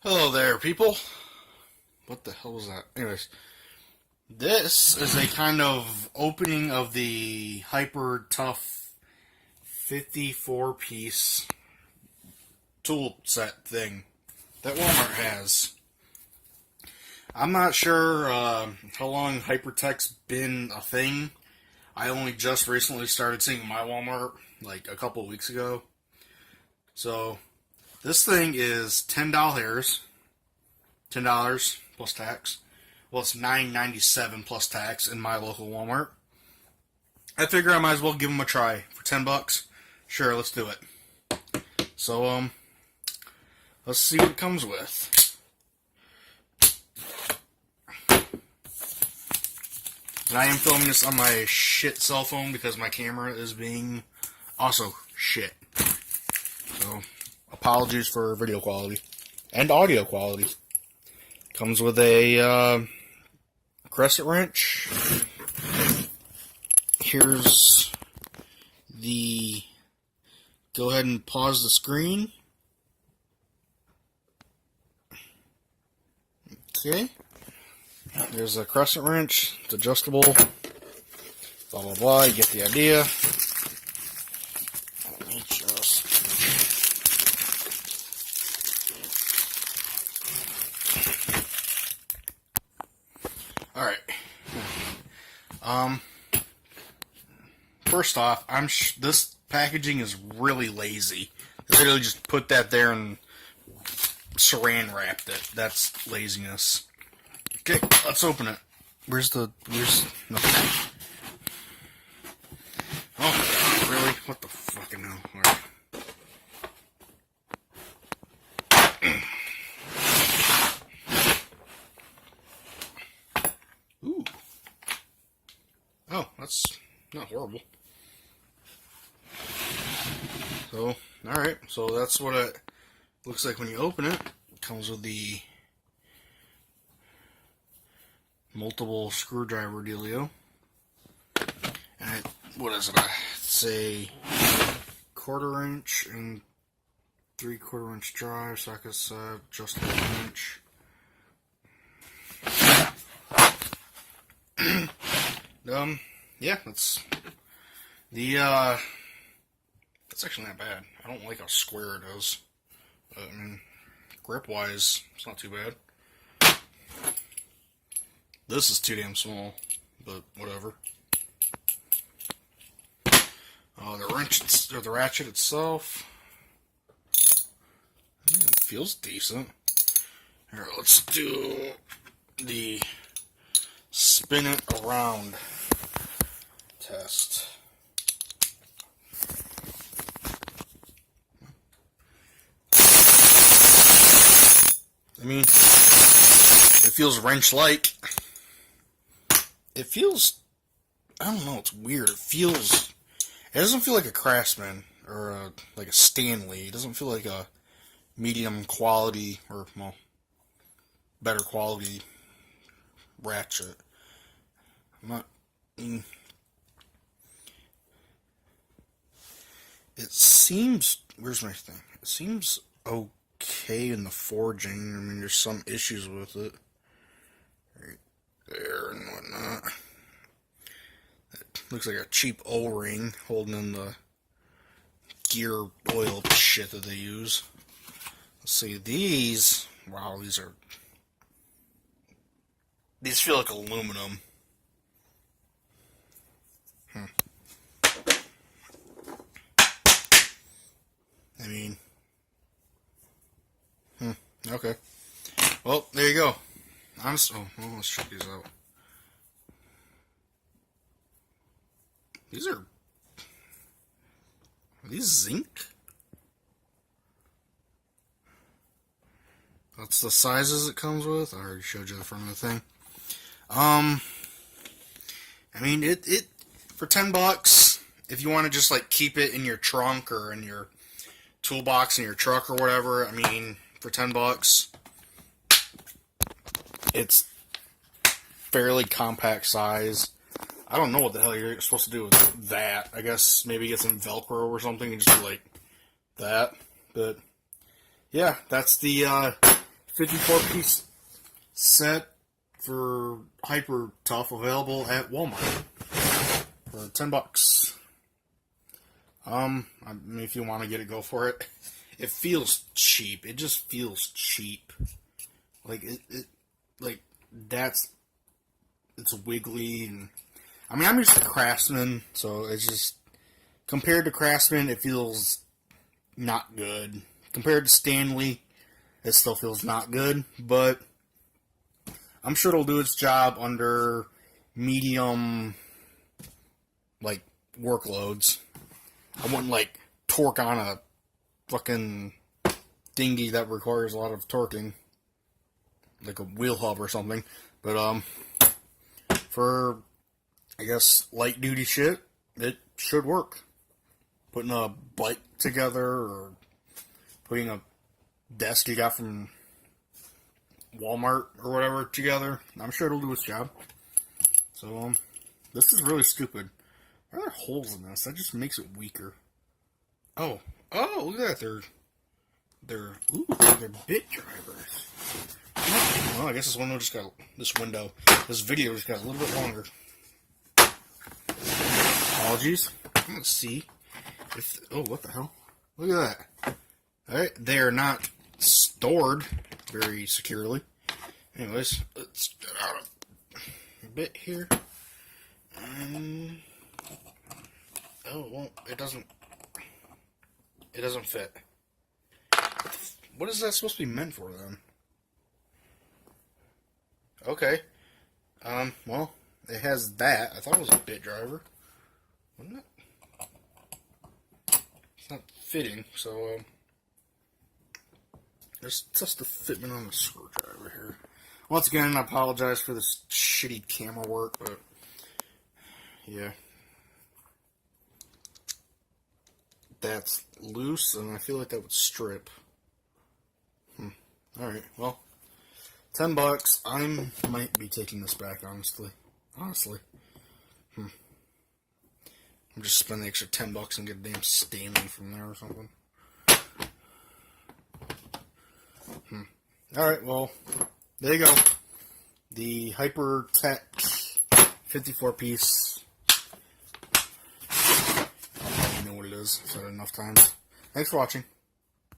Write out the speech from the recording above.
Hello there, people. What the hell was that? Anyways, this is a kind of opening of the Hyper Tough 54-piece tool set thing that Walmart has. I'm not sure how long Hypertech's been a thing. I only just recently started seeing my Walmart, like a couple of weeks ago. So, this thing is $10. $10 plus tax. Well, it's $9.97 plus tax in my local Walmart. I figure I might as well give them a try for $10. Sure, let's do it. So, let's see what it comes with. And I am filming this on my shit cell phone because my camera is being also shit. So, apologies for video quality and audio quality. Comes with a crescent wrench. Here's the... Go ahead and pause the screen. Okay. There's a crescent wrench. It's adjustable. Blah, blah, blah. You get the idea. Let me just... Alright. First off, this packaging is really lazy. They literally just put that there and saran wrapped it. That's laziness. Okay, let's open it. Where's nothing. Oh, really? What the fucking hell? Alright. Ooh. Oh, that's not horrible. So, alright. So that's what it looks like when you open it. It comes with the multiple screwdriver dealio. And what is it? It's a 1/4 inch and 3/4 inch drive, sockets, adjustable wrench. Yeah, that's the, that's actually not bad. I don't like how square it is. But, I mean, grip-wise, it's not too bad. This is too damn small, but whatever. The wrench, or the ratchet itself, it feels decent. Here, let's do the spin it around test. I mean, it feels wrench-like. It feels, I don't know, it's weird. It doesn't feel like a Craftsman or like a Stanley. It doesn't feel like a medium quality or, well, better quality ratchet. It seems, where's my thing? It seems okay in the forging. I mean, there's some issues with it. Right there and whatnot. It looks like a cheap O-ring holding in the gear oil shit that they use. Let's see, these, wow, these feel like aluminum. I mean, okay. Well, there you go. Let's check these out. Are these zinc? That's the sizes it comes with. I already showed you the front of the thing. I mean, it for $10, if you want to just like keep it in your trunk or in your toolbox in your truck or whatever, I mean, for $10, it's fairly compact size. I don't know what the hell you're supposed to do with that. I guess maybe get some Velcro or something and just do like that. But yeah, that's the 54-piece set for Hyper Tough available at Walmart for $10. I mean, if you want to get it, go for it. It feels cheap. It just feels cheap. Like it's wiggly, and I mean, I'm used to Craftsman, so it's just compared to Craftsman, it feels not good. Compared to Stanley, it still feels not good, but I'm sure it'll do its job under medium, like, workloads. I wouldn't, like, torque on a fucking dinghy that requires a lot of torquing, like a wheel hub or something, but, for, I guess, light-duty shit, it should work. Putting a bike together, or putting a desk you got from Walmart or whatever together, I'm sure it'll do its job. So, this is really stupid. Why are there holes in this? That just makes it weaker. Oh, look at that. They're bit drivers. Well, I guess this video just got a little bit longer. Apologies. Let's see if, oh, what the hell? Look at that. Alright, they are not stored very securely. Anyways, let's get out a bit here. Oh, well, it doesn't fit. What is that supposed to be meant for, then? Okay. Well, it has that. I thought it was a bit driver. Wasn't it? It's not fitting, so, let's test the fitment on the screwdriver here. Once again, I apologize for this shitty camera work, but, yeah. That's loose, and I feel like that would strip. Alright, well, $10. I might be taking this back, honestly. I'm just spend the extra $10 and get a damn Stanley from there or something. Alright, well, there you go. The Hypertech 54-piece. I don't know what it is. I've said it enough times. Thanks for watching.